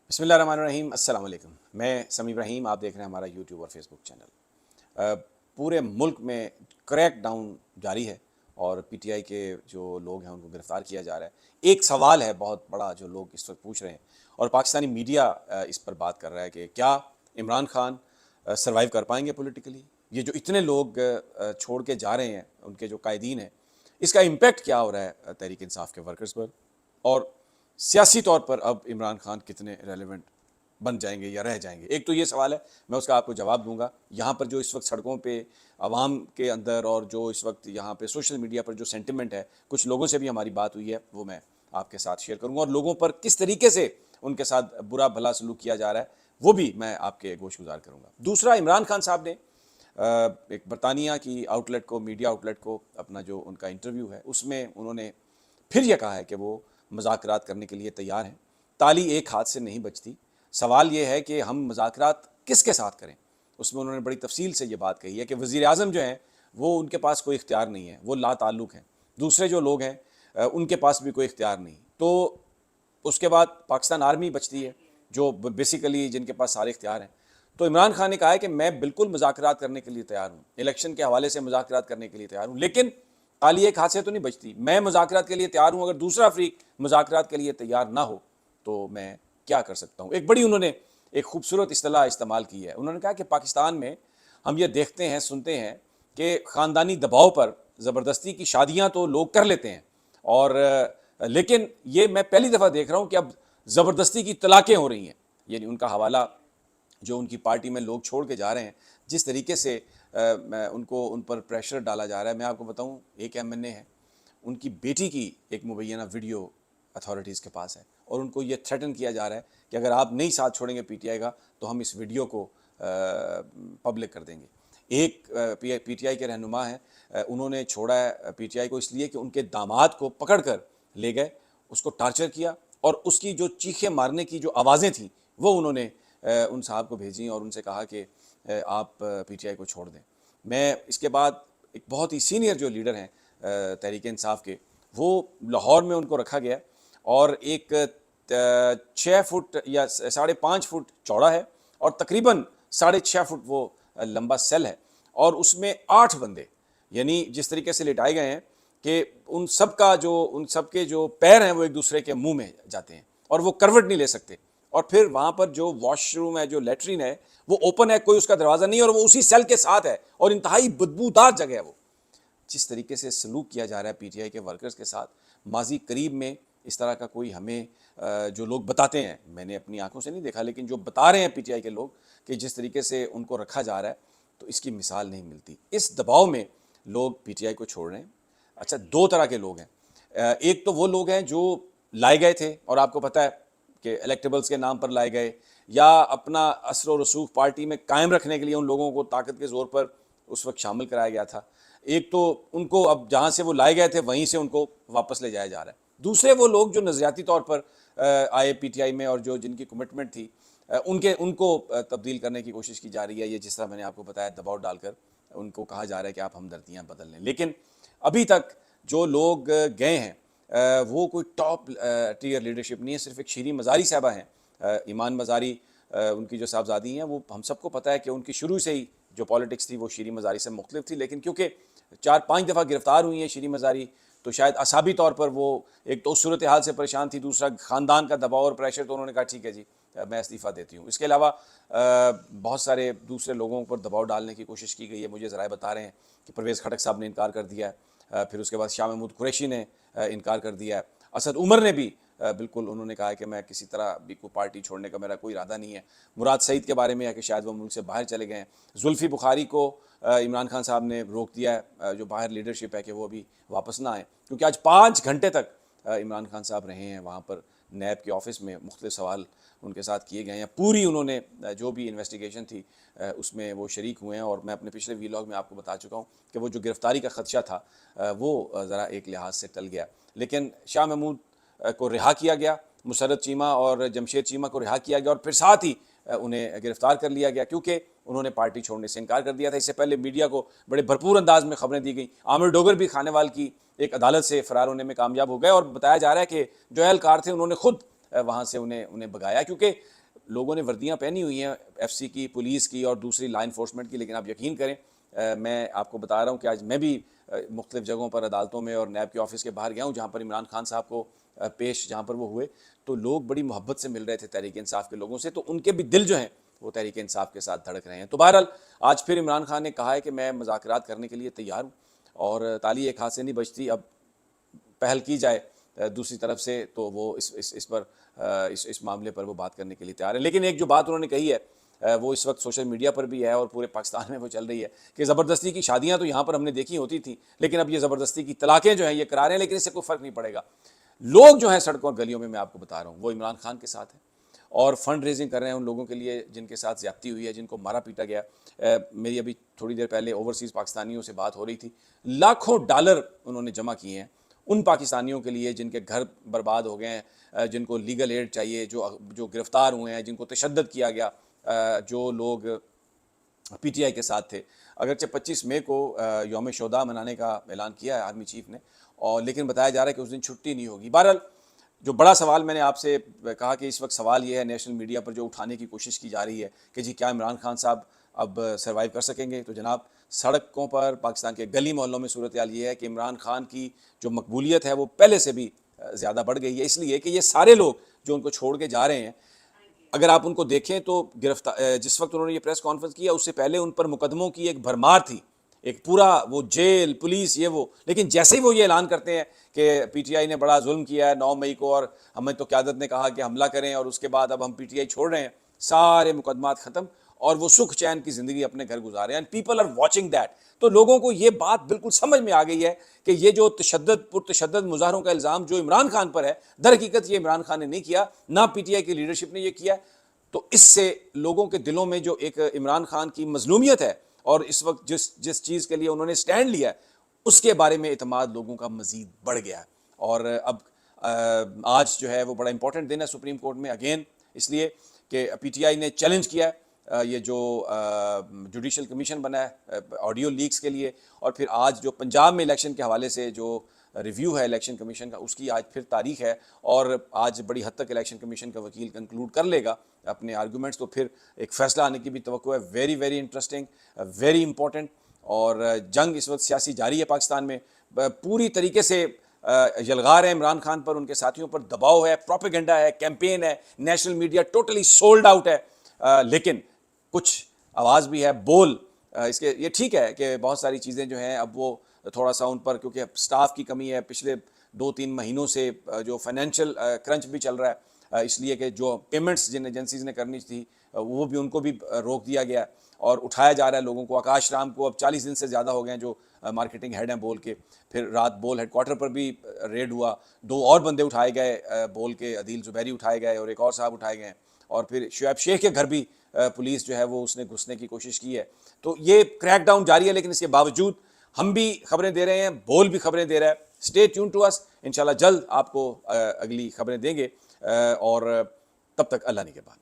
बिस्मिल्लाहिर्रहमानिर्रहीम, अस्सलाम वालेकुम। मैं समी इब्राहिम, आप देख रहे हैं हमारा यूट्यूब और फेसबुक चैनल। पूरे मुल्क में क्रैक डाउन जारी है और पीटीआई के जो लोग हैं उनको गिरफ़्तार किया जा रहा है। एक सवाल है बहुत बड़ा जो लोग इस वक्त पूछ रहे हैं और पाकिस्तानी मीडिया इस पर बात कर रहा है कि क्या इमरान खान सर्वाइव कर पाएंगे पॉलिटिकली। ये जो इतने लोग छोड़ के जा रहे हैं, उनके जो कायदीन हैं, इसका इम्पेक्ट क्या हो रहा है तहरीक इंसाफ के वर्कर्स पर, और सियासी तौर पर अब इमरान खान कितने रेलेवेंट बन जाएंगे या रह जाएंगे। एक तो ये सवाल है, मैं उसका आपको जवाब दूंगा। यहाँ पर जो इस वक्त सड़कों पे आवाम के अंदर और जो इस वक्त यहाँ पे सोशल मीडिया पर जो सेंटिमेंट है, कुछ लोगों से भी हमारी बात हुई है, वो मैं आपके साथ शेयर करूँगा और लोगों पर किस तरीके से उनके साथ बुरा भला सलूक किया जा रहा है वो भी मैं आपके गोश गुजार करूँगा। दूसरा, इमरान खान साहब ने एक बरतानिया की आउटलेट को, मीडिया आउटलेट को, अपना जो उनका इंटरव्यू है उसमें उन्होंने फिर यह कहा है कि वो मुज़ाकरात करने के लिए तैयार हैं। ताली एक हाथ से नहीं बजती। सवाल ये है कि हम मुज़ाकरात किसके साथ करें। उसमें उन्होंने बड़ी तफसील से ये बात कही है कि वज़ीर आज़म जो हैं वो, उनके पास कोई इख्तियार नहीं है, वो ला ताल्लुक़ हैं। दूसरे जो लोग हैं उनके पास भी कोई इख्तियार नहीं। तो उसके बाद पाकिस्तान आर्मी बचती है जो बेसिकली जिनके पास सारे इख्तियार हैं। तो इमरान खान ने कहा है कि मैं बिल्कुल मुज़ाकरात करने के लिए तैयार हूँ, इलेक्शन के हवाले से मुज़ाकरात करने के लिए तैयार हूँ, लेकिन ताली एक हाथ से तो नहीं बचती। मैं मुज़ाकरात के लिए तैयार हूँ, अगर दूसरा फ्रीक मुज़ाकरात के लिए तैयार ना हो तो मैं क्या कर सकता हूँ। एक बड़ी उन्होंने एक खूबसूरत इस्तेलाह इस्तेमाल की है। उन्होंने कहा कि पाकिस्तान में हम ये देखते हैं, सुनते हैं कि ख़ानदानी दबाव पर ज़बरदस्ती की शादियाँ तो लोग कर लेते हैं, और लेकिन ये मैं पहली दफ़ा देख रहा हूँ कि अब ज़बरदस्ती की तलाक़ें हो रही हैं। यानी उनका हवाला जो उनकी पार्टी में लोग छोड़ के जा रहे हैं, जिस तरीके से उनको उन पर प्रेशर डाला जा रहा है। मैं आपको बताऊं, एक एमएनए है, उनकी बेटी की एक मुबैना वीडियो अथॉरिटीज़ के पास है और उनको ये थ्रेटन किया जा रहा है कि अगर आप नहीं साथ छोड़ेंगे पीटीआई का तो हम इस वीडियो को पब्लिक कर देंगे। एक पीटीआई के रहनुमा हैं, उन्होंने छोड़ा है पीटीआई को इसलिए कि उनके दामाद को पकड़ कर ले गए, उसको टार्चर किया और उसकी जो चीखें मारने की जो आवाज़ें थीं वो उन्होंने उन साहब को भेजी और उनसे कहा कि आप पीटीआई को छोड़ दें। मैं इसके बाद एक बहुत ही सीनियर जो लीडर हैं तहरीक इंसाफ के, वो लाहौर में उनको रखा गया और एक 6 फुट या 5.5 फुट चौड़ा है और तकरीबन 6.5 फुट वो लंबा सेल है और उसमें 8 बंदे, यानी जिस तरीके से लिटाए गए हैं कि उन सब के जो पैर हैं वो एक दूसरे के मुंह में जाते हैं और वो करवट नहीं ले सकते। और फिर वहाँ पर जो वॉशरूम है, जो लेटरिन है, वो ओपन है, कोई उसका दरवाज़ा नहीं है और वो उसी सेल के साथ है और इंतहाई बदबूदार जगह है वो। जिस तरीके से सलूक किया जा रहा है पीटीआई के वर्कर्स के साथ, माजी करीब में इस तरह का कोई हमें जो लोग बताते हैं, मैंने अपनी आंखों से नहीं देखा, लेकिन जो बता रहे हैं पीटीआई के लोग कि जिस तरीके से उनको रखा जा रहा है, तो इसकी मिसाल नहीं मिलती। इस दबाव में लोग पीटीआई को छोड़ रहे हैं। अच्छा, 2 तरह के लोग हैं। एक तो वो लोग हैं जो लाए गए थे और आपको पता है कि इलेक्टेबल्स के नाम पर लाए गए या अपना असर और रसूख पार्टी में कायम रखने के लिए उन लोगों को ताकत के ज़ोर पर उस वक्त शामिल कराया गया था। एक तो उनको अब जहाँ से वो लाए गए थे वहीं से उनको वापस ले जाया जा रहा है। दूसरे वो लोग जो नज़रियाती तौर पर आए पीटीआई में और जो जिनकी कमिटमेंट थी, उनको तब्दील करने की कोशिश की जा रही है। ये जिस तरह मैंने आपको बताया, दबाव डालकर उनको कहा जा रहा है कि आप हमदर्दियाँ बदल लें। लेकिन अभी तक जो लोग गए हैं वो कोई टॉप टीयर लीडरशिप नहीं है। सिर्फ एक शीरी मज़ारी साहबा हैं, ईमान मज़ारी, उनकी जो साहबजादी हैं, वो हम सबको पता है कि उनकी शुरू से ही जो पॉलिटिक्स थी वो शीरी मज़ारी से मुख्तलिफ थी, लेकिन क्योंकि 4-5 दफ़ा गिरफ़्तार हुई हैं शीरी मज़ारी, तो शायद असाबी तौर पर वो एक तो उस सूरत हाल से परेशान थी, दूसरा ख़ानदान का दबाव और प्रेशर, तो उन्होंने कहा ठीक है जी, मैं इस्तीफ़ा देती हूँ। इसके अलावा बहुत सारे दूसरे लोगों पर दबाव डालने की कोशिश की गई है। मुझे ज़राए बता रहे हैं कि परवेज़ खटक साहब ने इनकार कर दिया है, फिर उसके बाद शाह महमूद कुरैशी ने इनकार कर दिया है, असद उमर ने भी बिल्कुल उन्होंने कहा है कि मैं किसी तरह भी को पार्टी छोड़ने का मेरा कोई इरादा नहीं है। मुराद सईद के बारे में है कि शायद वो मुल्क से बाहर चले गए हैं। जुल्फ़ी बुखारी को इमरान खान साहब ने रोक दिया है, जो बाहर लीडरशिप है, कि वो अभी वापस ना आए, क्योंकि आज 5 घंटे तक इमरान खान साहब रहे हैं वहाँ पर नैब के ऑफिस में। मुख्तलिफ सवाल उनके साथ किए गए हैं। पूरी उन्होंने जो भी इन्वेस्टिगेशन थी उसमें वो शरीक हुए हैं और मैं अपने पिछले वीलॉग में आपको बता चुका हूँ कि वो जो गिरफ़्तारी का ख़दशा था वो ज़रा एक लिहाज से टल गया। लेकिन शाह महमूद को रिहा किया गया, मुसर्रत चीमा और जमशेद चीमा को रिहा किया गया और फिर साथ ही उन्हें गिरफ़्तार कर लिया गया, क्योंकि उन्होंने पार्टी छोड़ने से इनकार कर दिया था। इससे पहले मीडिया को बड़े भरपूर अंदाज में खबरें दी गई। आमिर डोगर भी खानेवाल की एक अदालत से फ़रार होने में कामयाब हो गए और बताया जा रहा है कि जो एहलकार थे उन्होंने खुद वहाँ से उन्हें भगाया, क्योंकि लोगों ने वर्दियां पहनी हुई हैं एफसी की, पुलिस की और दूसरी लॉ इन्फोर्समेंट की, लेकिन आप यकीन करें मैं आपको बता रहा हूं कि आज मैं भी मुख्तलिफ जगहों पर अदालतों में और नैब के ऑफिस के बाहर गया हूं जहां पर इमरान खान साहब को पेश जहां पर वो हुए, तो लोग बड़ी मोहब्बत से मिल रहे थे तहरीक इंसाफ के लोगों से, तो उनके भी दिल जो हैं वो तहरीक इंसाफ के साथ धड़क रहे हैं। तो बहरहाल आज फिर इमरान खान ने कहा है कि मैं मुज़ाकरात करने के लिए तैयार हूँ और ताली एक हाथ से नहीं बजती, अब पहल की जाए दूसरी तरफ से तो वो इस पर इस मामले पर वो बात करने के लिए तैयार है। लेकिन एक जो बात उन्होंने कही है वो इस वक्त सोशल मीडिया पर भी है और पूरे पाकिस्तान में वो चल रही है कि ज़बरदस्ती की शादियां तो यहाँ पर हमने देखी होती थी, लेकिन अब ये ज़बरदस्ती की तलाक़ें जो हैं ये करा रहे हैं, लेकिन इससे कोई फ़र्क नहीं पड़ेगा। लोग जो हैं सड़कों और गलियों में, मैं आपको बता रहा हूँ, वो इमरान खान के साथ हैं और फंड रेजिंग कर रहे हैं उन लोगों के लिए जिनके साथ ज़्यादती हुई है, जिनको मारा पीटा गया। मेरी अभी थोड़ी देर पहले ओवरसीज़ पाकिस्तानियों से बात हो रही थी, लाखों डॉलर उन्होंने जमा किए हैं उन पाकिस्तानियों के लिए जिनके घर बर्बाद हो गए हैं, जिनको लीगल एड चाहिए, जो गिरफ़्तार हुए हैं, जिनको तशद्दुद किया गया, जो लोग पीटीआई के साथ थे। अगरचे 25 मई को यौम शोदा मनाने का ऐलान किया है आर्मी चीफ ने, और लेकिन बताया जा रहा है कि उस दिन छुट्टी नहीं होगी। बहरहाल जो बड़ा सवाल मैंने आपसे कहा कि इस वक्त सवाल ये है नेशनल मीडिया पर जो उठाने की कोशिश की जा रही है कि जी क्या इमरान खान साहब अब सर्वाइव कर सकेंगे, तो जनाब सड़कों पर पाकिस्तान के गली मोहल्लों में सूरत हाल ये है कि इमरान खान की जो मकबूलियत है वो पहले से भी ज़्यादा बढ़ गई है, इसलिए कि ये सारे लोग जो उनको छोड़ के जा रहे हैं, अगर आप उनको देखें तो गिरफ्तार जिस वक्त उन्होंने ये प्रेस कॉन्फ्रेंस किया उससे पहले उन पर मुकदमों की एक भरमार थी, एक पूरा वो जेल पुलिस ये वो, लेकिन जैसे ही वो ये ऐलान करते हैं कि पीटीआई ने बड़ा जुल्म किया है 9 मई को और हमें तो क़यादत ने कहा कि हमला करें और उसके बाद अब हम पीटीआई छोड़ रहे हैं, सारे मुकदमात ख़त्म और वो सुख चैन की ज़िंदगी अपने घर गुजारे हैं। And people are watching that. तो लोगों को ये बात बिल्कुल समझ में आ गई है कि ये जो पुरतशद्दुद मुजाहरों का इल्ज़ाम जो इमरान खान पर है, दर हकीकत ये इमरान खान ने नहीं किया, ना पीटीआई की लीडरशिप ने ये किया। तो इससे लोगों के दिलों में जो एक इमरान खान की मजलूमियत है और इस वक्त जिस चीज़ के लिए उन्होंने स्टैंड लिया है उसके बारे में इतमाद लोगों का मजीद बढ़ गया है। और अब आज जो है वो बड़ा इंपॉर्टेंट दिन है सुप्रीम कोर्ट में अगेन, इसलिए कि पीटीआई ने चैलेंज किया है ये जो जुडिशल कमीशन बना है ऑडियो लीक्स के लिए, और फिर आज जो पंजाब में इलेक्शन के हवाले से जो रिव्यू है इलेक्शन कमीशन का उसकी आज फिर तारीख है और आज बड़ी हद तक इलेक्शन कमीशन का वकील कंक्लूड कर लेगा अपने आर्गूमेंट्स, तो फिर एक फ़ैसला आने की भी तवक्को है। Very very interesting, very important. और जंग इस वक्त सियासी जारी है पाकिस्तान में, पूरी तरीके से यलगार है इमरान खान पर, उनके साथियों पर दबाव है, प्रोपेगेंडा है, कैंपेन है, national media totally sold out है। लेकिन कुछ आवाज़ भी है, बोल इसके ये ठीक है कि बहुत सारी चीज़ें जो हैं अब वो थोड़ा सा उन पर, क्योंकि स्टाफ की कमी है, पिछले 2-3 महीनों से जो फाइनेंशियल क्रंच भी चल रहा है, इसलिए कि जो पेमेंट्स जिन एजेंसीज़ ने करनी थी वो भी उनको भी रोक दिया गया और उठाया जा रहा है लोगों को। आकाश राम को अब 40 दिन से ज़्यादा हो गए हैं जो मार्केटिंग हेड हैं बोल के, फिर रात बोल हेडक्वार्टर पर भी रेड हुआ, 2 और बंदे उठाए गए बोल के, अदील जुबैरी उठाए गए और एक और साहब उठाए गए, और फिर शुएब शेख के घर भी पुलिस जो है वो उसने घुसने की कोशिश की है। तो ये क्रैकडाउन जारी है, लेकिन इसके बावजूद हम भी खबरें दे रहे हैं, बोल भी खबरें दे रहा है। स्टे ट्यून टू अस, इंशाल्लाह जल्द आपको अगली खबरें देंगे और तब तक अल्लाह ने के बाद।